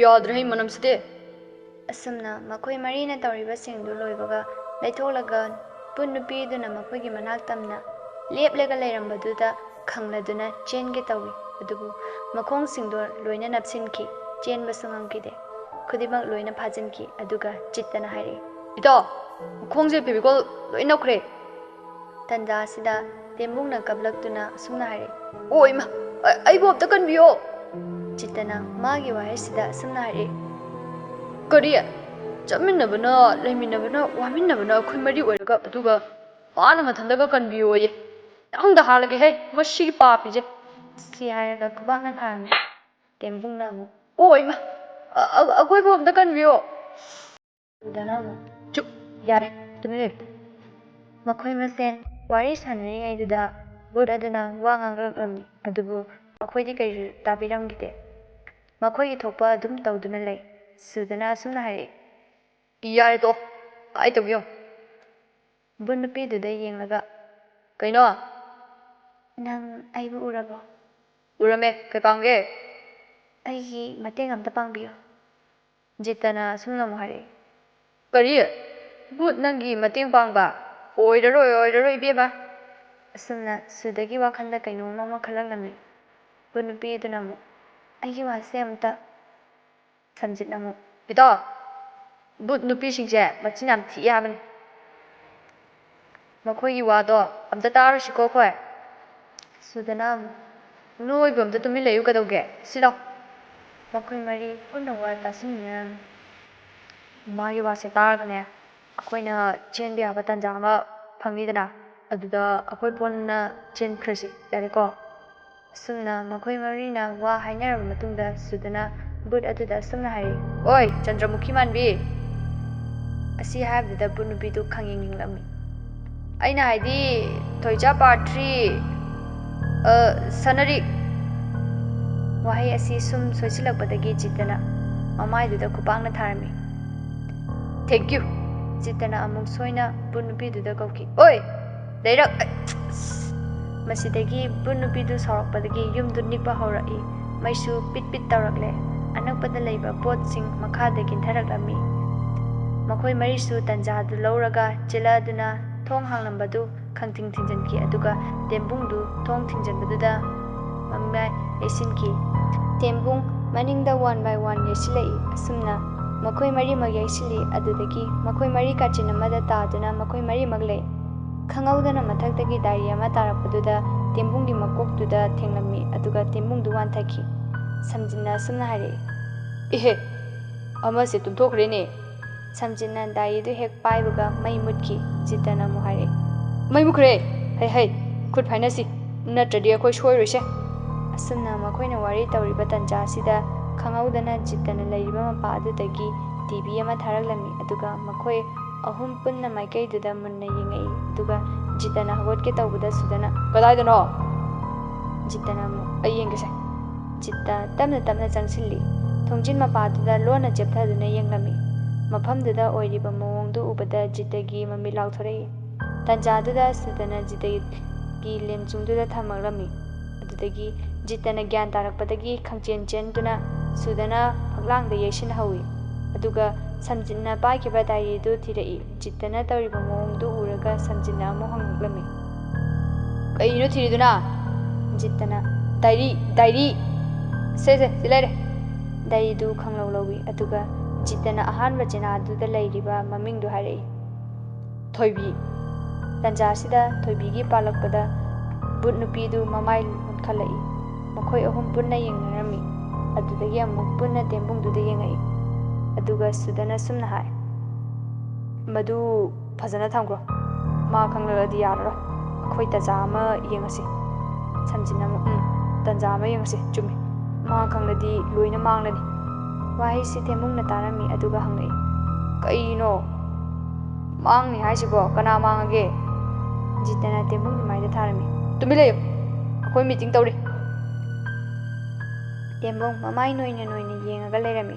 Yadre manamsite. Asumna makhoi marina tawribasingdu loibaga laitholaga pun nupiduna makhoigi manaktamna leplega leirambaduda khangladuna chenge tawi adubu makhongsingdo loina napsinki chenbasu ngamkide khudimak loina phajinki aduga chittana hairi Ita khongje pebikol loina khre. tanda sida tembungna kablaktuna asumna hairi Oi ma ai bob takan biyo. chittana magi wahai sida asumna hairi Kariya chaminabana leminabana waminabana khoi mari oiraga aduga paana mathandaga kan biyo ye. Yang da halage he mashi papi je. si hairaga kubangna tharami tembungna mu Oi ma agoi bob takan biyo. dana mu Chup yare tumile. makhoi masen wari sanariŋaiduda bud aduna wa ngangraqlami adubu makhoi kaisu tabiramgide makhoi thokpa adum tawduna lei sudana asumna hari Yare to ai to biyo. bud nupiduda yenglaga Kaino nang aibu urabo urame kai pangge. aigi mateng amta pangbiyo jitana asumna mu hari Kari but nangi mateng pangba. Oiraroi ibema. asumna sudagi wakhanda kainoma ama khalanglami bud nupiduna mu aigi wase amta samjitnamu Ita but nupisingse machin yam thi habane. Makhoigi wado amta tarusiko khoi. sudana mu Noibu amta tumin leyu kadauge. Sidaw. makhoi mari punna wa tasinna Magi wase taragane. Akoina chenbi haba tanja ama phangnidana. Aduda akoi ponna chen khrasi. Yare ko. asumna makhoi marina wa hainaraba matungda sudana bud aduda asumna hari Oi Chandramukhi manbi. asi habduda bud nupidu khangyenglami Aina haidi Thoija part 3 Sanarik. wahai asi sum soisilakpadagi jitana mamaiduda kupangna tharami Thank you. jitana amuk soina bud nupiduda kauki Oi Dairak. masidagi bud nupidu saurappadagi yumdu nikpa haurai maisu pit taurakle anakpada leiba potsing makhada kintharaklami makhoi marisu tanjadu lauraga chiladuna thong hanglambadu khangting thingjanki aduga tembungdu thong thingjanbaduda mamai yaisinki tembung maningda 1 by 1 yaisilai asumna makhoi mari mag yaisili adudagi makhoi mari kachinamada taaduna makhoi mari maglei khangawdana mathakdagi dari ama tarakpaduda tembunggi makoktuda thenglami aduga tembungdu wanthaki samjinna asumna hari Ihe. Ama se tumthokhrene. samjinna daidu hek paibuga mai mutki jitana mu hari Mai mukre. Hey khut phainasi. Natradi akoi soiroise. asumna makhoina wari tawriba tanja sida khangawdana jitana leiriba mapa adudagi tv ama tharaklami aduga makhoi ahum punna maikaiduda munna yengai aduga jitana hagotke tawbuda sudana Kadaidano. jitana mu Ai yengese. jitta tamna changsilli thongjin mapaduda lona jepthaduna yenglami mafamduda oiriba mawongdu ubada jittagi mami lauthorei tanjaduda sudana jittagi lemchungduda thamaklami adudagi jittana gyan tarakpadagi khangchen chenduna sudana phaklangda yaisin hawi aduga samjinna paikiba daidu thirai jittana tawriba mawongdu uraga samjinna amu hanglami Kaino thiriduna. jittana Diary. Se silare. daidu khanglawlawi aduga jittana ahanba jinaduda leiriba mamingdu harai Thoibi. tanjasida thoibigi palakpada bud nupidu mamai mutkhalai makhoi ahum punna yengnarami adudagi amuk punna tembungduda yengai aduga sudana sumna hai Madu phajana thamgro. Ma khangladi yararo. Akhoi taja ama yengasi. samjinna mu Tanja ama yengasi. Chumi. Ma khangladi loina manglani. wahai si tembungna tarami aduga hangai Kaino mangni haisibo kana mangage. jittana tembungni maida tharami Tumilayo. Akoi meeting tawri. tembung mamai noina yengaga leirami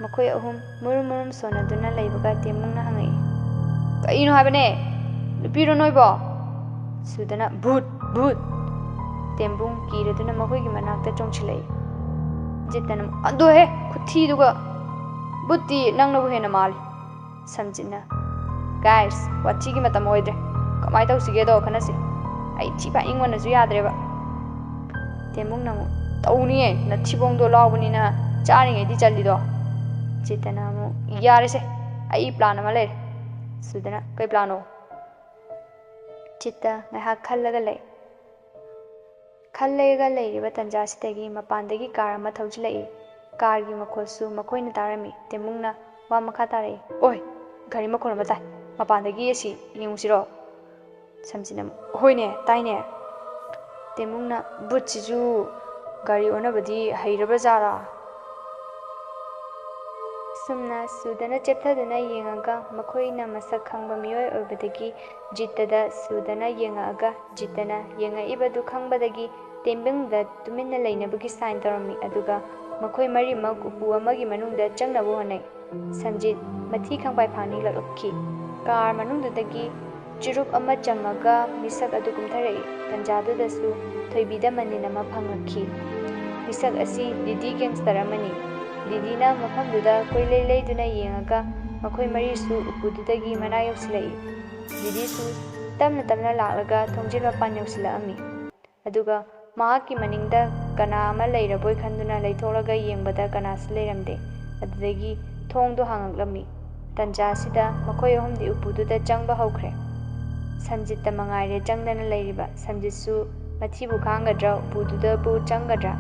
makhoi ahum murum sonaduna leibaga tembungna hangai Kaino habane. Nupiro noibo. sudana Bhut. tembung kiraduna makhoigi manakta chongchilai ꯖꯤꯠꯇꯅ ꯑꯗꯨꯍꯦ ꯈꯨꯊꯤꯗꯨꯒ ꯕꯨꯠꯇꯤ ꯅꯪꯅꯕꯨ ꯍꯦꯟꯅ ꯃꯥꯜꯂꯤ ꯁꯝꯖꯤꯠꯅ ꯒꯥꯏꯁ ꯋꯥꯊꯤꯒꯤ ꯃꯇꯝ ꯑꯣꯏꯗ꯭ꯔꯦ ꯀꯃꯥꯏꯅ ꯇꯧꯁꯤꯒꯦꯗꯣ ꯈꯟꯅꯁꯤ ꯑꯩ ꯊꯤ ꯐꯥꯏꯅꯤꯡꯕꯅꯁꯨ ꯌꯥꯗ꯭ꯔꯦꯕ ꯇꯦꯟꯕꯨꯡꯅ ꯑꯃꯨꯛ ꯇꯧꯅꯤꯌꯦ ꯅꯊꯤꯕꯣꯡꯗꯣ ꯂꯥꯎꯕꯅꯤꯅ ꯆꯥꯔꯤꯉꯩꯗꯤ ꯆꯜꯂꯤꯗꯣ ꯖꯤꯠꯇꯅ ꯑꯃꯨꯛ ꯌꯥꯔꯦꯁꯦ ꯑꯩ ꯄ꯭ꯂꯥꯟ ꯑꯃ ꯂꯩꯔꯦ ꯁꯨꯗꯅ ꯀꯩ ꯄ꯭ꯂꯥꯟꯅꯣ ꯖꯤꯠꯇ ꯉꯥꯏꯍꯥꯛ ꯈꯜꯂꯒ ꯂꯩꯔꯤꯕ ꯇꯟꯖꯥꯁꯤꯗꯒꯤ ꯃꯄꯥꯟꯗꯒꯤ ꯀꯥꯔ ꯑꯃ ꯊꯧꯖꯤꯜꯂꯛꯏ ꯀꯥꯔꯒꯤ ꯃꯈꯣꯜꯁꯨ ꯃꯈꯣꯏꯅ ꯇꯥꯔꯝꯃꯤ ꯇꯦꯟꯕꯨꯡꯅ ꯋꯥ ꯃꯈꯥ ꯇꯥꯔꯛꯏ ꯑꯣꯏ ꯒꯥꯔꯤ ꯃꯈꯣꯜ ꯑꯃ ꯇꯥꯏ ꯃꯄꯥꯟꯗꯒꯤ ꯑꯁꯤ ꯌꯦꯡꯉꯨꯁꯤꯔꯣ ꯁꯝꯖꯤꯠꯅ ꯍꯣꯏꯅꯦ ꯇꯥꯏꯅꯦ ꯇꯦꯟꯕꯨꯡꯅ ꯕꯨꯠꯁꯤꯁꯨ ꯒꯥꯔꯤ ꯑꯣꯟꯅꯕꯗꯤ ꯍꯩꯔꯕꯖꯥꯔꯥ ꯁꯨꯝꯅ ꯁꯨꯗꯅ ꯆꯦꯞꯊꯗꯨꯅ ꯌꯦꯡꯉꯒ ꯃꯈꯣꯏꯅ ꯃꯁꯛ ꯈꯪꯕ ꯃꯤꯑꯣꯏ ꯑꯣꯏꯕꯗꯒꯤ ꯖꯤꯠꯇꯗ ꯁꯨꯗꯅ ꯌꯦꯡꯉꯛꯑꯒ ꯖꯤꯠꯇꯅ ꯌꯦꯡꯉꯛꯏꯕꯗꯨ ꯈꯪꯕꯗꯒꯤ ꯇꯦꯟꯕꯨꯡꯗ ꯇꯨꯃꯤꯟꯅ ꯂꯩꯅꯕꯒꯤ ꯁꯥꯏꯟ ꯇꯧꯔꯝꯃꯤ ꯑꯗꯨꯒ ꯃꯈꯣꯏ ꯃꯔꯤꯃꯛ ꯎꯄꯨ ꯑꯃꯒꯤ ꯃꯅꯨꯡꯗ ꯆꯪꯅꯕ ꯍꯣꯠꯅꯩ ꯁꯟꯖꯤꯠ ꯃꯊꯤ ꯈꯪꯄꯥꯏ ꯐꯥꯡꯅꯤꯡꯂꯛꯈꯤ ꯀꯥꯔ ꯃꯅꯨꯡꯗꯨꯗꯒꯤ ꯆꯨꯔꯨꯞ ꯑꯃ ꯆꯝꯃꯒ ꯃꯤꯁꯛ ꯑꯗꯨ ꯀꯨꯝꯊꯔꯛꯏ ꯇꯟꯖꯥꯗꯨꯗꯁꯨ ꯊꯣꯏꯕꯤꯗ ꯃꯅꯤꯟ ꯑꯃ ꯐꯪꯂꯛꯈꯤ ꯃꯤꯁꯛ ꯑꯁꯤ ꯗꯤꯗꯤ ꯒꯦꯡꯁꯇꯔ ꯑꯃꯅꯤ ꯗꯤꯗꯤꯅ ꯃꯐꯝꯗꯨꯗ ꯀꯣꯏꯂꯩ ꯂꯩꯗꯨꯅ ꯌꯦꯡꯉꯒ ꯃꯈꯣꯏ ꯃꯔꯤꯁꯨ ꯎꯄꯨꯗꯨꯗꯒꯤ ꯃꯅꯥꯛ ꯌꯧꯁꯤꯜꯂꯛꯏ ꯗꯤꯗꯤꯁꯨ ꯇꯞꯅ ꯇꯞꯅ ꯂꯥꯛꯂꯒ ꯊꯣꯡꯖꯤꯟ ꯃꯄꯥꯟ ꯌꯧꯁꯤꯜꯂꯛꯑꯝꯃꯤ ꯑꯗꯨꯒ ꯃꯍꯥꯛꯀꯤ ꯃꯅꯤꯡꯗ ꯀꯅꯥ ꯑꯃ ꯂꯩꯔꯕꯣꯏ ꯈꯟꯗꯨꯅ ꯂꯩꯊꯣꯛꯂꯒ ꯌꯦꯡꯕꯗ ꯀꯅꯥꯁꯨ ꯂꯩꯔꯝꯗꯦ ꯑꯗꯨꯗꯒꯤ ꯊꯣꯡꯗꯣ ꯍꯥꯡꯂꯛꯂꯝꯃꯤ ꯇꯟꯖꯥꯁꯤꯗ ꯃꯈꯣꯏ ꯑꯍꯨꯝꯗꯤ उपुदुदा चंगबा हौख्रे संजित मंगाइरे चंगदना लेरिबा संजितसु मथिबु खांगद्रा उपुदुदाबु चंगद्रा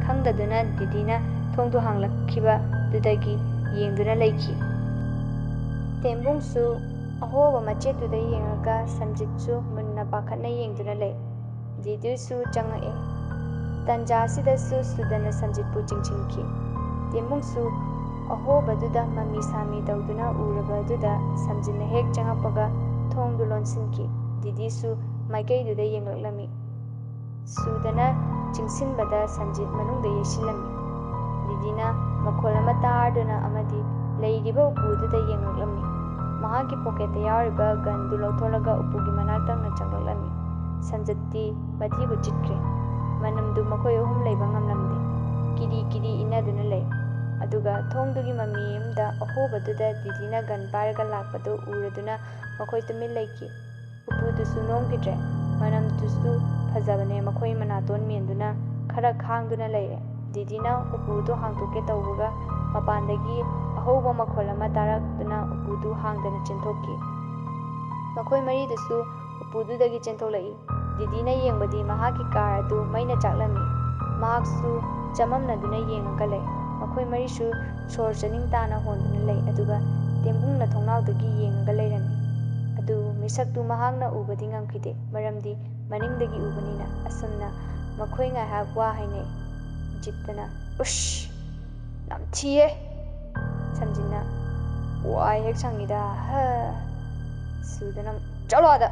खंगदुना दीदीना थोंदो हांगलखिबा दुदगी येंगदुना लेखि तेंबुंगसु अहोबा मचेतुदा येंगगा संजितसु मुन्ना पाखतना येंगदुना ले दीदीसु चंगए तंजासिदसु सुदना संजितपु चिंचिंखि तेंबुंगसु अहोबदुदा मम्मी सामी तौदुना उरबदुदा संजितना हेक चंगपगा थोंदु लोनसिनखि दीदीसु माइकैदुदा येंगलक्लमी सुदना चिंसिनबदा संजित मनुंगदा येसिलमी दीदीना मखोल अमा तारदुना अमदि लेरिबा उपुदुदा येंगलक्लमी महाकी पॉकेटदा यारिबा गनदु लौथोलगा उपुगी मनाक्तंगना चंगलक्लमी संजितती मथिबु चिटख्रे मनमदु मखोय अहुम लेबा ngamlamde kiri kiri inaduna lay aduga thongdugi mami amda ahobaduda didina gan paraga lakpado uraduna makhoi tumil laiki upudusu nongkidre manamdusu phajabane makhoi manaton menduna khara khangduna laye didina upudu hangtoke tawuga mapandagi ahoba makhol ama tarakduna upudu hangdana chenthokki makhoi maridusu upududagi chentholayi didina yengbadi mahaki car adu maina chaklami mahaksu chamamnaduna yengaga lay makhoi marisu sor chaning tana honduna lay aduga tembungna thongnawdagi yengaga layrami adu misaktu mahakna ubadi ngamkhide maramdi maningdagi ubanina asumna makhoi ngai hakwa haine jittana ush namthiye samjina wai hek sangida ha sudana chalo ada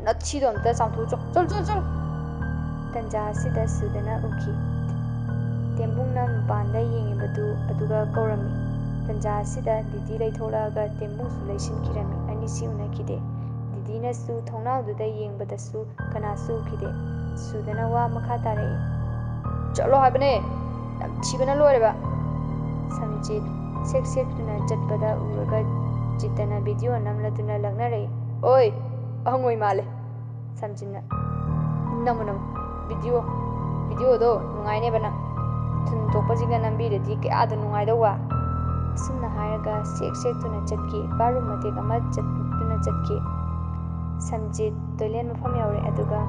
nachido amta samthu chol chol chol tanja sida sudana ukhi tembungna mpanda yengibadu aduga kaurami tanja sida didi leitholaga tembungsu leisinkhirami anisi unakide didina su thongnawduda yengbadasu kanasu khide sudana wa makha tare chalo habane namchibana loireba samjit sek sek tuna chatpada uraga jitana video namladuna lagnare oi ahongoi male samjina namu video do nungaine bana thun tokpajiga nambiredi kayada nungai dawa sumna hairaga sek sek tuna chatki barum matek ama chatuna chatki samjit toilet mafam yaure aduga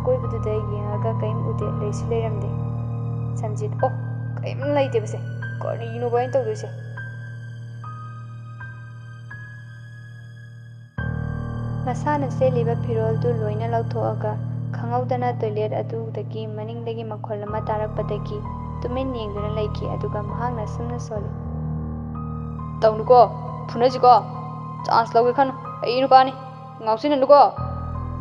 koibududa yengaga kaim ude leisu leiramde samjit oh kaim laite base karino bain tawduse masana seliba firol du loina lauthoaga khangawdana toilet adudagi maningdagi makhol ama tarakpadagi tumin yengduna laiki aduga mahangna sumna soli tawnuko phunajiko chance lawge khanu ai nupani ngawsinanuko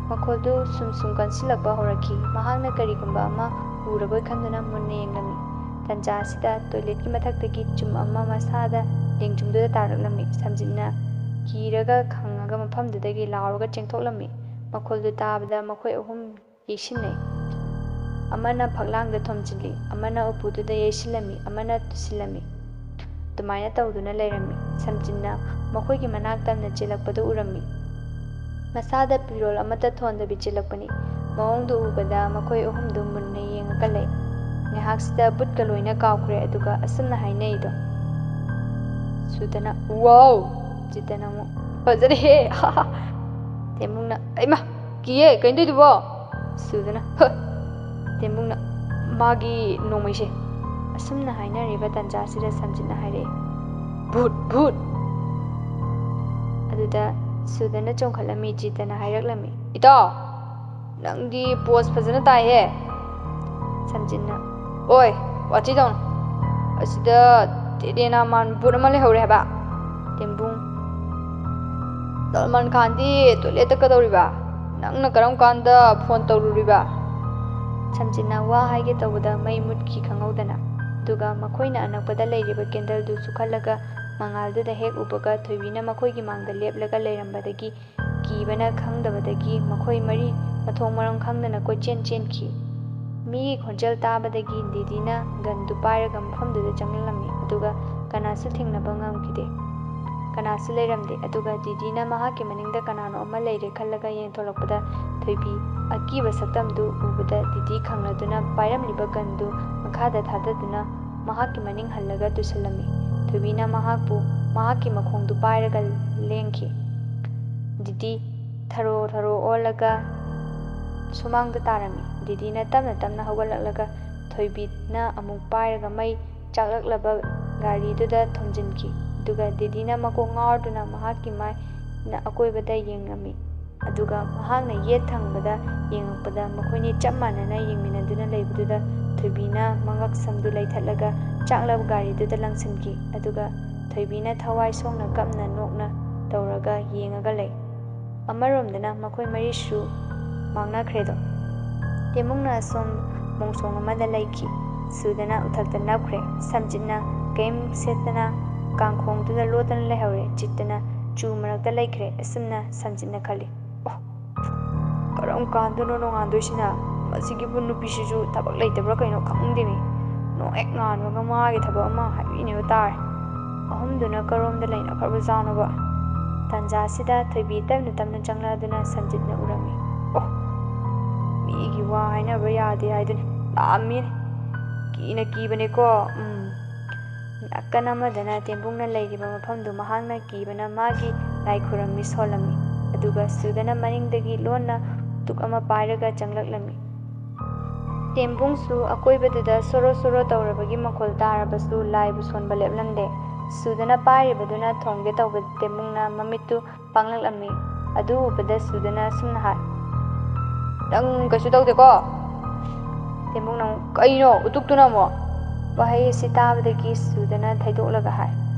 makhol du sum kansilakba horaki mahangna karigumba ama uraboi khanduna munne yenglami tanja sida toilet ki mathaktagi chum ama masada lengjumduda taraklami samjinna kiraga khangaga mafamdudagi lauraga chengthoklami makhol du tabada makhoi ahum yesinai ꯑꯃꯅ ꯐꯛꯂꯥꯡꯗ ꯊꯣꯝꯖꯤꯜꯂꯤ, ꯑꯃꯅ ꯎꯄꯨꯗꯨꯗ ꯌꯩꯁꯤꯜꯂꯝꯃꯤ, ꯑꯃꯅ ꯇꯨꯁꯤꯜꯂꯝꯃꯤ꯫ ꯑꯗꯨꯃꯥꯏꯅ ꯇꯧꯗꯨꯅ ꯂꯩꯔꯝꯃꯤ꯫ ꯁꯝꯖꯤꯠꯅ ꯃꯈꯣꯏꯒꯤ ꯃꯅꯥꯛ ꯇꯝꯅ ꯆꯦꯜꯂꯛꯄꯗꯨ ꯎꯔꯝꯃꯤ꯫ ꯃꯁꯥꯗ ꯐꯤꯔꯣꯜ ꯑꯃꯠꯇ ꯊꯣꯟꯗꯕꯤ ꯆꯦꯜꯂꯛꯄꯅꯤ꯫ ꯃꯑꯣꯡꯗꯨ ꯎꯕꯗ ꯃꯈꯣꯏ ꯑꯍꯨꯝꯗꯨ ꯃꯨꯟꯅ ꯌꯦꯡꯉꯒ ꯂꯩ꯫ ꯉꯥꯏꯍꯥꯛꯁꯤꯗ ꯕꯨꯠꯀ ꯂꯣꯏꯅ ꯀꯥꯎꯈ꯭ꯔꯦ꯫ ꯑꯗꯨꯒ ꯑꯁꯨꯝꯅ ꯍꯥꯏꯅꯩꯗꯣ꯫ ꯁꯨꯗꯅ "ꯋꯥꯎ!" ꯖꯤꯠꯇꯅ ꯑꯃꯨꯛ "ꯐꯖꯔꯦꯍꯦ! ꯍꯥꯍꯥ!" ꯇꯦꯝꯕꯨꯡꯅ "ꯑꯩꯃꯥ! ꯀꯤꯌꯦ! ꯀꯩꯅꯣ ꯇꯧꯏꯗꯨꯕꯣ?" ꯁꯨꯗꯅ "ꯍ!" ꯇꯦꯝꯕꯨꯡꯅ "ꯃꯥꯒꯤ ꯅꯣꯡꯃꯩꯁꯦ." ꯑꯁꯨꯝꯅ ꯍꯥꯏꯅꯔꯤꯕ ꯇꯥꯟꯖꯥꯁꯤꯗ ꯁꯝꯖꯤꯠꯅ ꯍꯥꯏꯔꯛꯏ, "ꯚꯨꯠ! ꯚꯨꯠ!" ꯑꯗꯨꯗ ꯁꯨꯗꯅ ꯆꯣꯡꯈꯠꯂꯝꯃꯤ꯫ ꯖꯤꯠꯇꯅ ꯍꯥꯏꯔꯛꯂꯝꯃꯤ, "ꯏꯇꯥꯎ! ꯅꯪꯗꯤ ꯄꯣꯁ ꯐꯖꯅ ꯇꯥꯏꯍꯦ." ꯁꯝꯖꯤꯠꯅ "ꯑꯣꯏ! ꯋꯥꯊꯤ ꯇꯧꯅꯨ! ꯑꯁꯤꯗ ꯇꯦꯔꯦꯅꯥ ꯃꯥꯟꯕ ꯚꯨꯠ ꯑꯃ ꯂꯩꯍꯧꯔꯦ ꯍꯥꯏꯕ." ꯇꯦꯝꯕꯨꯡ "ꯁꯜꯃꯥꯟ ꯈꯥꯟꯗꯤ ꯇꯣꯏꯂꯦꯠꯇ ꯀꯩꯗꯧꯔꯤꯕ? ꯅꯪꯅ ꯀꯔꯝ ꯀꯥꯟꯗ ꯐꯣꯟ ꯇꯧꯔꯨꯔꯤꯕ?" ꯁꯝꯖꯤꯠꯅ ꯋꯥ ꯍꯥꯏꯒꯦ ꯇꯧꯕꯗ ꯃꯩ ꯃꯨꯠꯈꯤ ꯈꯪꯍꯧꯗꯅ꯫ ꯑꯗꯨꯒ ꯃꯈꯣꯏꯅ ꯑꯅꯛꯄꯗ ꯂꯩꯔꯤꯕ ꯀꯦꯟꯗꯜꯗꯨ ꯁꯨꯈꯠꯂꯒ ꯃꯉꯥꯜꯗꯨꯗ ꯍꯦꯛ ꯎꯕꯒ ꯊꯣꯏꯕꯤꯅ ꯃꯈꯣꯏꯒꯤ ꯃꯥꯡꯗ ꯂꯦꯞꯂꯒ ꯂꯩꯔꯝꯕꯗꯒꯤ ꯀꯤꯕꯅ ꯈꯪꯗꯕꯗꯒꯤ ꯃꯈꯣꯏ ꯃꯔꯤ ꯃꯊꯣꯡ ꯃꯔꯝ ꯈꯪꯗꯅ ꯀꯣꯏꯆꯦꯟ ꯆꯦꯟꯈꯤ꯫ ꯃꯤꯒꯤ ꯈꯣꯟꯖꯦꯜ ꯇꯥꯕꯗꯒꯤ ꯗꯤꯗꯤꯅ ꯒꯟꯗꯨ ꯄꯥꯏꯔꯒ ꯃꯐꯝꯗꯨꯗ ꯆꯪꯂꯝꯃꯤ꯫ ꯑꯗꯨꯒ ꯀꯅꯥꯁꯨ ꯊꯦꯡꯅꯕ ꯉꯝꯈꯤꯗꯦ꯫ ꯀꯅꯥꯁꯨ ꯂꯩꯔꯝꯗꯦ꯫ ꯑꯗꯨꯒ ꯗꯤꯗꯤꯅ ꯃꯍꯥꯛꯀꯤ ꯃꯅꯤꯡꯗ ꯀꯅꯥꯅꯣ ꯑꯃ ꯂꯩꯔꯦ ꯈꯜꯂꯒ ꯌꯦꯡꯊꯣꯛꯂꯛꯄꯗ ꯊꯣꯏꯕꯤ ꯑꯀꯤꯕ ꯁꯛꯇꯝꯗꯨ ꯎꯕꯗ ꯗꯤꯗꯤ ꯈꯪꯂꯗꯨꯅ ꯄꯥꯏꯔꯝꯂꯤꯕ ꯒꯟꯗꯨ ꯃꯈꯥꯗ ꯊꯥꯗꯗꯨꯅ ꯃꯍꯥꯛꯀꯤ ꯃꯅꯤꯡ ꯍꯜꯂꯒ ꯇꯨꯁꯤꯜꯂꯝꯃꯤ꯫ ꯊꯣꯏꯕꯤꯅ ꯃꯍꯥꯛꯄꯨ ꯃꯍꯥꯛꯀꯤ ꯃꯈꯣꯡꯗꯨ ꯄꯥꯏꯔꯒ ꯂꯦꯡꯈꯤ꯫ ꯗꯤꯗꯤ ꯊꯔꯣ ꯊꯔꯣ ꯑꯣꯜꯂꯒ ꯁꯨꯃꯥꯡꯗ ꯇꯥꯔꯝꯃꯤ꯫ ꯗꯤꯗꯤꯅ ꯇꯞꯅ ꯇꯞꯅ ꯍꯧꯒꯠꯂꯛꯂꯒ ꯊꯣꯏꯕꯤꯅ ꯑꯃꯨꯛ ꯄꯥꯏꯔꯒ ꯃꯩ ꯆꯥꯛꯂꯛꯂꯕ ꯒꯥꯔꯤꯗꯨꯗ ꯊꯣꯝꯖꯤꯟꯈꯤ꯫ ꯑꯗꯨꯒ ꯗꯤꯗꯤꯅ ꯃꯀꯣꯛ ꯉꯥꯎꯗꯨꯅ ꯃꯍꯥꯛꯀꯤ ꯃꯥꯏꯅ ꯑꯀꯣꯏꯕꯗ ꯌꯦꯡꯂꯝꯃꯤ꯫ ꯑꯗꯨꯒ ꯃꯍꯥꯛꯅ ꯌꯦꯠ ꯊꯪꯕꯗ ꯌꯦꯡꯉꯛꯄꯗ ꯃꯈꯣꯏꯅꯤ ꯆꯞ ꯃꯥꯟꯅꯅ ꯌꯦꯡꯃꯤꯟꯅꯗꯨꯅ ꯂꯩꯕꯗꯨꯗ ꯊꯣꯏꯕꯤꯅ ꯃꯉꯛꯁꯝꯗꯨ ꯂꯩꯊꯠꯂꯒ ꯆꯥꯛꯂꯕ ꯒꯥꯔꯤꯗꯨꯗ ꯂꯪꯁꯤꯟꯈꯤ꯫ ꯑꯗꯨꯒ ꯊꯣꯏꯕꯤꯅ ꯊꯋꯥꯏ ꯁꯣꯛꯅ ꯀꯞꯅ ꯅꯣꯛꯅ ꯇꯧꯔꯒ ꯌꯦꯡꯉꯒ ꯂꯩ꯫ ꯑꯃꯔꯣꯝꯗꯅ ꯃꯈꯣꯏ ꯃꯔꯤꯁꯨ ꯃꯥꯡꯅꯈ꯭ꯔꯦꯗꯣ꯫ ꯇꯦꯝꯕꯨꯡꯅ ꯑꯁꯣꯝ ꯃꯣꯡꯁꯣꯡ ꯑꯃꯗ ꯂꯩꯈꯤ꯫ ꯁꯨꯗꯅ ꯎꯊꯛꯇ ꯅꯞꯈ꯭ꯔꯦ꯫ ꯁꯝꯖꯤꯠꯅ ꯀꯩꯝ ꯁꯦꯠꯇꯅ ꯀꯥꯡꯈꯣꯡꯗꯨꯗ ꯂꯣꯠꯇꯨꯅ ꯂꯩꯍꯧꯔꯦ꯫ ꯖꯤꯠꯇꯅ ꯆꯨ ꯃꯔꯛꯇ ꯂꯩꯈ꯭ꯔꯦ꯫ ꯑꯁꯨꯝꯅ ꯁꯝꯖꯤꯠꯅ ꯈꯜꯂꯤ, "ꯑꯣ! ꯀꯔꯝ ꯀꯥꯟꯗꯅꯣ ꯅꯣꯡꯉꯥꯟꯗꯣꯏꯁꯤꯅ? ꯃꯁꯤꯒꯤ ꯅꯨꯄꯤꯁꯤꯁꯨ ꯊꯕꯛ ꯂꯩꯇꯕ꯭ꯔꯥ ꯀꯩꯅꯣ ꯈꯪꯗꯦꯃꯤ꯫ ꯅꯣꯡꯍꯦꯛ ꯉꯥꯟꯕꯒ ꯃꯥꯒꯤ ꯊꯕꯛ ꯑꯃ ꯍꯥꯏꯕꯤꯅꯦꯕ ꯇꯥꯔꯦ꯫ ꯑꯍꯨꯝꯗꯨꯅ ꯀꯔꯣꯝꯗ ꯂꯩꯅꯈ꯭ꯔꯕꯖꯥꯠꯅꯣꯕ?" ꯇꯥꯟꯖꯥꯁꯤꯗ ꯊꯣꯏꯕꯤ ꯇꯞꯅ ꯇꯞꯅ ꯆꯪꯂꯛꯑꯗꯨꯅ ꯁꯝꯖꯤꯠꯅ ꯎꯔꯝꯃꯤ꯫ "ꯑꯣ! ꯃꯤꯒꯤ ꯋꯥ ꯍꯥꯏꯅꯕ ꯌꯥꯗꯦ ꯍꯥꯏꯗꯨꯅꯤ ꯂꯥꯛꯑꯝꯃꯤꯅꯦ꯫ ꯀꯤꯅ ꯀꯤꯕꯅꯦꯀꯣ." ꯅꯥꯀꯟ ꯑꯃꯗꯅ ꯇꯦꯝꯕꯨꯡꯅ ꯂꯩꯔꯤꯕ ꯃꯐꯝꯗꯨ ꯃꯍꯥꯛꯅ ꯀꯤꯕꯅ ꯃꯥꯒꯤ ꯂꯥꯏ ꯈꯨꯔꯝꯃꯤ ꯁꯣꯜꯂꯝꯃꯤ꯫ ꯑꯗꯨꯒ ꯁꯨꯗꯅ ꯃꯅꯤꯡꯗꯒꯤ ꯂꯣꯟꯅ ꯎꯇꯨꯛ ꯑꯃ ꯄꯥꯏꯔꯒ ꯆꯪꯂꯛꯂꯝꯃꯤ꯫ ꯇꯦꯝꯕꯨꯡꯁꯨ ꯑꯀꯣꯏꯕꯗꯨꯗ ꯁꯣꯔꯣ ꯁꯣꯔꯣ ꯇꯧꯔꯕꯒꯤ ꯃꯈꯣꯜ ꯇꯥꯔꯕꯁꯨ ꯂꯥꯏꯕꯨ ꯁꯣꯟꯕ ꯂꯦꯞꯂꯝꯗꯦ꯫ ꯁꯨꯗꯅ ꯄꯥꯏꯔꯤꯕꯗꯨꯅ ꯊꯣꯝꯒꯦ ꯇꯧꯕꯗ ꯇꯦꯝꯕꯨꯡꯅ ꯃꯃꯤꯠꯇꯨ ꯄꯥꯡꯂꯛꯂꯝꯃꯤ꯫ ꯑꯗꯨ ꯎꯕꯗ ꯁꯨꯗꯅ ꯑꯁꯨꯝꯅ ꯍꯥꯏ, "ꯅꯪ ꯀꯩꯁꯨ ꯇꯧꯗꯦꯀꯣ?" ꯇꯦꯝꯕꯨꯡꯅ ꯑꯃꯨꯛ "ꯀꯩꯅꯣ ꯎꯇꯨꯛꯇꯨꯅ ꯑꯃꯨꯛ?" ꯋꯥꯍꯩ ꯑꯁꯤ ꯇꯥꯕꯗꯒꯤ ꯁꯨꯗꯅ ꯊꯩꯗꯣꯛꯂꯒ ꯍꯥꯏ,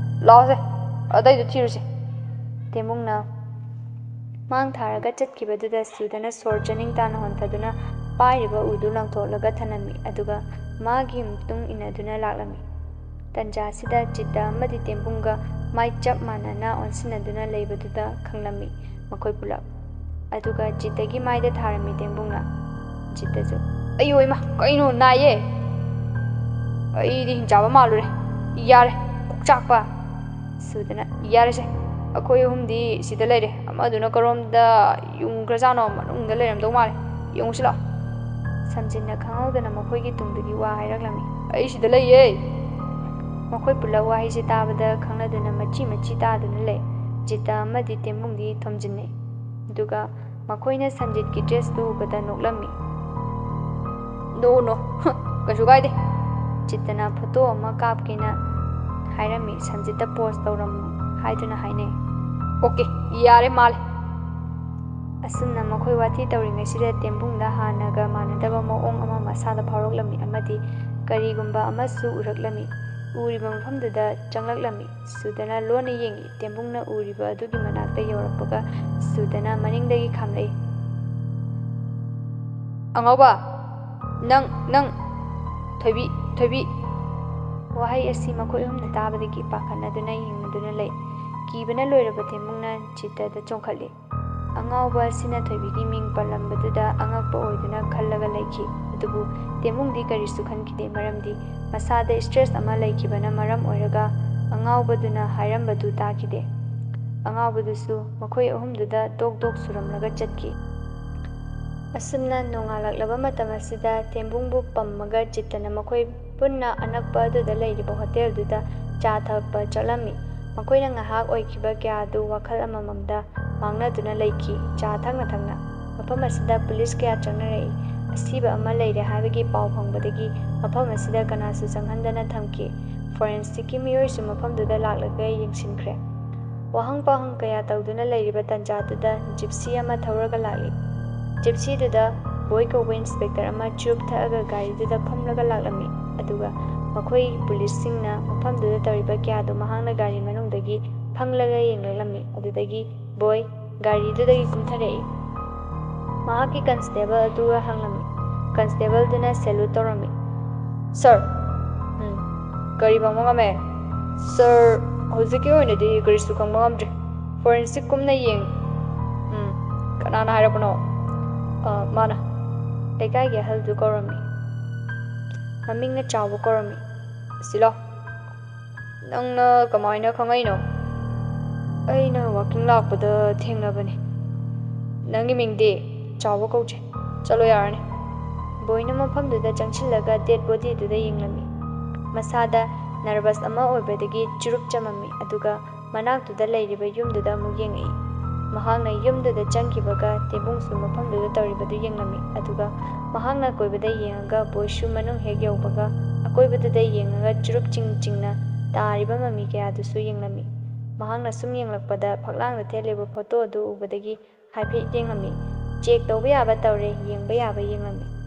"ꯂꯥꯛꯑꯣꯁꯦ, ꯑꯇꯩꯗꯨ ꯊꯤꯔꯨꯁꯦ." ꯇꯦꯝꯕꯨꯡꯅ ꯃꯥꯡ ꯊꯥꯔꯒ ꯆꯠꯈꯤꯕꯗꯨꯗ ꯁꯨꯗꯅ ꯁꯣꯔ ꯆꯅꯤꯡ ꯇꯥꯅ ꯍꯣꯟꯊꯗꯨꯅ ꯄꯥꯏꯔꯤꯕ ꯎꯗꯨ ꯂꯪꯊꯣꯛꯂꯒ ꯊꯅꯝꯃꯤ꯫ ꯑꯗꯨꯒ ꯃꯥꯒꯤ ꯃꯇꯨꯡ ꯏꯟꯅꯗꯨꯅ ꯂꯥꯛꯂꯝꯃꯤ꯫ ꯇꯥꯟꯖꯥꯁꯤꯗ ꯖꯤꯠꯇ ꯑꯃꯗꯤ ꯇꯦꯝꯕꯨꯡꯒ ꯃꯥꯏ ꯆꯞ ꯃꯥꯟꯅꯅ ꯑꯣꯟꯁꯤꯟꯅꯗꯨꯅ ꯂꯩꯕꯗꯨꯗ ꯈꯪꯂꯝꯃꯤ ꯃꯈꯣꯏ ꯄꯨꯂꯞ꯫ ꯑꯗꯨꯒ ꯖꯤꯠꯇꯒꯤ ꯃꯥꯏꯗ ꯊꯥꯔꯝꯃꯤ ꯇꯦꯝꯕꯨꯡꯅ꯫ ꯖꯤꯠꯇꯁꯨ "ꯑꯌꯣ ꯏꯃꯥ! ꯀꯩꯅꯣ ꯅꯥꯏꯌꯦ! ꯑꯩꯗꯤ ꯍꯤꯡꯆꯥꯕ ꯃꯥꯜꯂꯨꯔꯦ꯫ ꯌꯥꯔꯦ, ꯀꯣꯛ ꯆꯥꯛꯄ." ꯁꯨꯗꯅ "ꯌꯥꯔꯦꯁꯦ, ꯑꯩꯈꯣꯏ ꯑꯍꯨꯝꯗꯤ ꯁꯤꯗ ꯂꯩꯔꯦ꯫ ꯑꯃꯗꯨꯅ ꯀꯔꯣꯝꯗ ꯌꯨꯡꯈ꯭ꯔꯖꯥꯠꯅꯣ? ꯃꯅꯨꯡꯗ ꯂꯩꯔꯝꯗꯧ ꯃꯥꯜꯂꯦ꯫ ꯌꯦꯡꯉꯨꯁꯤ ꯂꯥꯛꯑꯣ." ꯁꯝꯖꯤꯠꯅ ꯈꯪꯍꯧꯗꯅ ꯃꯈꯣꯏꯒꯤ ꯇꯨꯡꯗꯒꯤ ꯋꯥ ꯍꯥꯏꯔꯛꯂꯝꯃꯤ, "ꯑꯩ ꯁꯤꯗ ꯂꯩꯌꯦ." ꯃꯈꯣꯏ ꯄꯨꯂꯞ ꯋꯥꯍꯩꯁꯤ ꯇꯥꯕꯗ ꯈꯪꯅꯗꯨꯅ ꯃꯆꯤ ꯃꯆꯤ ꯇꯥꯗꯨꯅ ꯂꯩ꯫ ꯖꯤꯠꯇ ꯑꯃꯗꯤ ꯇꯦꯝꯕꯨꯡꯗꯤ ꯊꯣꯝꯖꯤꯟꯅꯩ꯫ ꯑꯗꯨꯒ ꯃꯈꯣꯏꯅ ꯁꯝꯖꯤꯠꯀꯤ ꯗ꯭ꯔꯦꯁꯇꯨ ꯎꯕꯗ ꯅꯣꯛꯂꯝꯃꯤ꯫ "ꯅꯣ ꯅꯣ, ꯀꯩꯁꯨ ꯀꯥꯏꯗꯦ." ꯖꯤꯠꯇꯅ ꯐꯣꯇꯣ ꯑꯃ ꯀꯥꯞꯀꯦꯅ ꯍꯥꯏꯔꯝꯃꯤ꯫ ꯁꯝꯖꯤꯠꯇ ꯄꯣꯖ ꯇꯧꯔꯝꯃꯨ ꯍꯥꯏꯗꯨꯅ ꯍꯥꯏꯅꯩ꯫ "ꯑꯣꯀꯦ, ꯌꯥꯔꯦ ꯃꯥꯜꯂꯦ." ꯑꯁꯨꯝꯅ ꯃꯈꯣꯏ ꯋꯥꯊꯤ ꯇꯧꯔꯤꯉꯩꯁꯤꯗ ꯇꯦꯝꯕꯨꯡꯗ ꯍꯥꯟꯅꯒ ꯃꯥꯟꯅꯗꯕ ꯃꯑꯣꯡ ꯑꯃ ꯃꯁꯥꯗ ꯐꯥꯎꯔꯛꯂꯝꯃꯤ ꯑꯃꯗꯤ ꯀꯔꯤꯒꯨꯝꯕ ꯑꯃꯁꯨ ꯎꯔꯛꯂꯝꯃꯤ꯫ ꯎꯔꯤꯕ ꯃꯐꯝꯗꯨꯗ ꯆꯪꯂꯛꯂꯝꯃꯤ꯫ ꯁꯨꯗꯅ ꯂꯣꯟꯅ ꯌꯦꯡꯉꯤ꯫ ꯇꯦꯝꯕꯨꯡꯅ ꯎꯔꯤꯕ ꯑꯗꯨꯒꯤ ꯃꯅꯥꯛꯇ ꯌꯧꯔꯛꯄꯒ ꯁꯨꯗꯅ ꯃꯅꯤꯡꯗꯒꯤ ꯈꯥꯝꯂꯛꯏ꯫ "ꯑꯉꯥꯎꯕ! ꯅꯪ ꯊꯣꯏꯕꯤ ꯊꯣꯏꯕꯤ!" ꯋꯥꯍꯩ ꯑꯁꯤ ꯃꯈꯣꯏ ꯑꯍꯨꯝꯅ ꯇꯥꯕꯗꯒꯤ ꯄꯥꯈꯠꯅꯗꯨꯅ ꯌꯦꯡꯅꯗꯨꯅ ꯂꯩ꯫ ꯀꯤꯕꯅ ꯂꯣꯏꯔꯕ ꯇꯦꯝꯕꯨꯡꯅ ꯖꯤꯠꯇꯗ ꯆꯣꯡꯈꯠꯂꯤ꯫ ꯑꯉꯥꯎꯕ ꯑꯁꯤꯅ ꯊꯣꯏꯕꯤꯒꯤ ꯃꯤꯡ ꯄꯜꯂꯝꯕꯗꯨꯗ ꯑꯉꯛꯄ ꯑꯣꯏꯗꯨꯅ ꯈꯜꯂꯒ ꯂꯩꯈꯤ꯫ ꯑꯗꯨꯕꯨ ꯇꯦꯝꯕꯨꯡꯗꯤ ꯀꯔꯤꯁꯨ ꯈꯟꯈꯤꯗꯦ, ꯃꯔꯝꯗꯤ ꯃꯁꯥꯗ ꯁ꯭ꯇ꯭ꯔꯦꯁ ꯑꯃ ꯂꯩꯈꯤꯕꯅ ꯃꯔꯝ ꯑꯣꯏꯔꯒ ꯑꯉꯥꯎꯕꯗꯨꯅ ꯍꯥꯏꯔꯝꯕꯗꯨ ꯇꯥꯈꯤꯗꯦ꯫ ꯑꯉꯥꯎꯕꯗꯨꯁꯨ ꯃꯈꯣꯏ ꯑꯍꯨꯝꯗꯨꯗ ꯗꯣꯛ ꯗꯣꯛ ꯁꯨꯔꯝꯂꯒ ꯆꯠꯈꯤ꯫ ꯑꯁꯨꯝꯅ ꯅꯣꯡꯉꯥꯜꯂꯛꯂꯕ ꯃꯇꯝ ꯑꯁꯤꯗ ꯇꯦꯝꯕꯨꯡꯕꯨ ꯄꯝꯃꯒ ꯆꯤꯠꯇꯅ ꯃꯈꯣꯏ ꯄꯨꯟꯅ ꯑꯅꯛꯄ ꯑꯗꯨꯗ ꯂꯩꯔꯤꯕ ꯍꯣꯇꯦꯜꯗꯨꯗ ꯆꯥ ꯊꯛꯄ ꯆꯠꯂꯝꯃꯤ꯫ ꯃꯈꯣꯏꯅ ꯉꯥꯏꯍꯥꯛ ꯑꯣꯏꯈꯤꯕ ꯀꯌꯥꯗꯨ ꯋꯥꯈꯜ ꯑꯃꯃꯝꯗ ꯃꯥꯡꯅꯗꯨꯅ ꯂꯩꯈꯤ꯫ ꯆꯥ ꯊꯛꯅ ꯊꯛꯅ ꯃꯐꯝ ꯑꯁꯤꯗ ꯄꯨꯂꯤꯁ ꯀꯌꯥ ꯆꯪꯅꯔꯛꯏ꯫ ꯑꯁꯤꯕ ꯑꯃ ꯂꯩꯔꯦ ꯍꯥꯏꯕꯒꯤ ꯄꯥꯎ ꯐꯪꯕꯗꯒꯤ ꯃꯐꯝ ꯑꯁꯤꯗ ꯀꯅꯥꯁꯨ ꯆꯪꯍꯟꯗꯅ ꯊꯝꯈꯤ꯫ ꯐꯣꯔꯦꯟꯁꯤꯛꯀꯤ ꯃꯤꯑꯣꯏꯁꯨ ꯃꯐꯝꯗꯨꯗ ꯂꯥꯛꯂꯒ ꯌꯦꯡꯁꯤꯟꯈ꯭ꯔꯦ꯫ ꯋꯥꯍꯪ ꯄꯥꯎꯍꯪ ꯀꯌꯥ ꯇꯧꯗꯨꯅ ꯂꯩꯔꯤꯕ ꯇꯥꯟꯖꯥꯗꯨꯗ ꯖꯤꯞꯁꯤ ꯑꯃ ꯊꯧꯔꯒ ꯂꯥꯛꯂꯤ꯫ ꯖꯤꯞꯁꯤꯗꯨꯗ ꯕꯣꯏ ꯀꯧꯕ ꯏꯟꯁꯄꯦꯛꯇꯔ ꯑꯃ ꯆꯨꯔꯨꯞ ꯊꯛꯑꯒ ꯒꯥꯔꯤꯗꯨꯗ ꯐꯝꯂꯒ ꯂꯥꯛꯂꯝꯃꯤ꯫ ꯑꯗꯨꯒ ꯃꯈꯣꯏ ꯄꯨꯂꯤꯁꯁꯤꯡꯅ ꯃꯐꯝꯗꯨꯗ ꯇꯧꯔꯤꯕ ꯀꯌꯥꯗꯨ ꯃꯍꯥꯛꯅ ꯒꯥꯔꯤ ꯃꯅꯨꯡꯗꯒꯤ ꯐꯪꯂꯒ ꯌꯦꯡꯂꯛꯂꯝꯃꯤ꯫ ꯑꯗꯨꯗꯒꯤ ꯕꯣꯏ ꯒꯥꯔꯤꯗꯨꯗꯒꯤ ꯀꯨꯝꯊꯔꯛꯏ꯫ ꯃꯍꯥꯛꯀꯤ ꯀꯟꯁꯇꯦꯕꯜ ꯑꯗꯨꯒ ꯍꯪꯂꯝꯃꯤ꯫ ꯀꯟꯁꯇꯦꯕꯜꯗꯨꯅ ꯁꯦꯂꯨꯠ ꯇꯧꯔꯝꯃꯤ꯫ "ꯁꯥꯔ, ꯀꯔꯤ ꯐꯪꯕ ꯉꯝꯃꯦ?" "ꯁꯥꯔ, ꯍꯧꯖꯤꯛꯀꯤ ꯑꯣꯏꯅꯗꯤ ꯀꯔꯤꯁꯨ ꯈꯪꯕ ꯉꯝꯗ꯭ꯔꯤ꯫ ꯐꯣꯔꯦꯟꯁꯤꯛ ꯀꯨꯝꯅ "ꯀꯅꯥꯅ ꯍꯥꯏꯔꯛꯄꯅꯣ?" "ꯃꯥꯅ." ꯂꯩꯀꯥꯏꯒꯤ ꯑꯍꯜꯗꯨ ꯀꯧꯔꯝꯃꯤ꯫ ꯃꯃꯤꯡꯅ ꯆꯥꯎꯕ ꯀꯧꯔꯝꯃꯤ꯫ "ꯑꯁꯤ ꯂꯥꯎ." "ꯅꯪꯅ ꯀꯃꯥꯏꯅ ꯈꯪꯉꯛꯏꯅꯣ?" "ꯑꯩꯅ ꯋꯥꯀꯤꯡ ꯂꯥꯛꯄꯗ ꯊꯦꯡꯅꯕꯅꯤ." "ꯅꯪꯒꯤ ꯃꯤꯡꯗꯤ?" "ꯆꯥꯎꯕ ꯀꯧꯖꯩ." "ꯆꯠꯂꯣ ꯌꯥꯔꯅꯤ." ꯕꯣꯏꯅ ꯃꯐꯝꯗꯨꯗ ꯆꯪꯁꯤꯜꯂꯒ ꯗꯦꯗ ꯕꯣꯗꯤꯗꯨꯗ ꯌꯦꯡꯂꯝꯃꯤ꯫ ꯃꯁꯥꯗ ꯅꯔꯚꯁ ꯑꯃ ꯑꯣꯏꯕꯗꯒꯤ ꯆꯨꯔꯨꯞ ꯆꯝꯃꯝꯃꯤ꯫ ꯑꯗꯨꯒ ꯃꯅꯥꯛꯇꯨꯗ ꯂꯩꯔꯤꯕ ꯌꯨꯝꯗꯨꯗ ꯑꯃꯨꯛ ꯌꯦꯡꯉꯛꯏ꯫ ꯃꯍꯥꯛꯅ ꯌꯨꯝꯗꯨꯗ ꯆꯪꯈꯤꯕꯒ ꯇꯦꯝꯕꯨꯡꯁꯨ ꯃꯐꯝꯗꯨꯗ ꯇꯧꯔꯤꯕꯗꯨ ꯌꯦꯡꯂꯝꯃꯤ꯫ ꯑꯗꯨꯒ ꯃꯍꯥꯛꯅ ꯑꯀꯣꯏꯕꯗ ꯌꯦꯡꯉꯒ ꯕꯣꯏꯁꯨ ꯃꯅꯨꯡ ꯍꯦꯛ ꯌꯧꯕꯒ ꯑꯀꯣꯏꯕꯗꯨꯗ ꯌꯦꯡꯉꯒ ꯆꯨꯔꯨꯞ ꯆꯤꯡꯅ ꯇꯥꯔꯤꯕ ꯃꯃꯤ ꯀꯌꯥꯗꯨꯁꯨ ꯌꯦꯡꯂꯝꯃꯤ꯫ ꯃꯍꯥꯛꯅ ꯁꯨꯝ ꯌꯦꯡꯂꯛꯄꯗ ꯐꯛꯂꯥꯡꯗ ꯊꯦꯠꯂꯤꯕ ꯐꯣꯇꯣ ꯑꯗꯨ ꯎꯕꯗꯒꯤ ꯍꯥꯏꯐꯦꯠ ꯌꯦꯡꯂꯝꯃꯤ꯫ ꯆꯦꯛ ꯇꯧꯕ ꯌꯥꯕ ꯇꯧꯔꯦ, ꯌꯦꯡꯕ ꯌꯥꯕ ꯌꯦꯡꯂꯝꯃꯤ꯫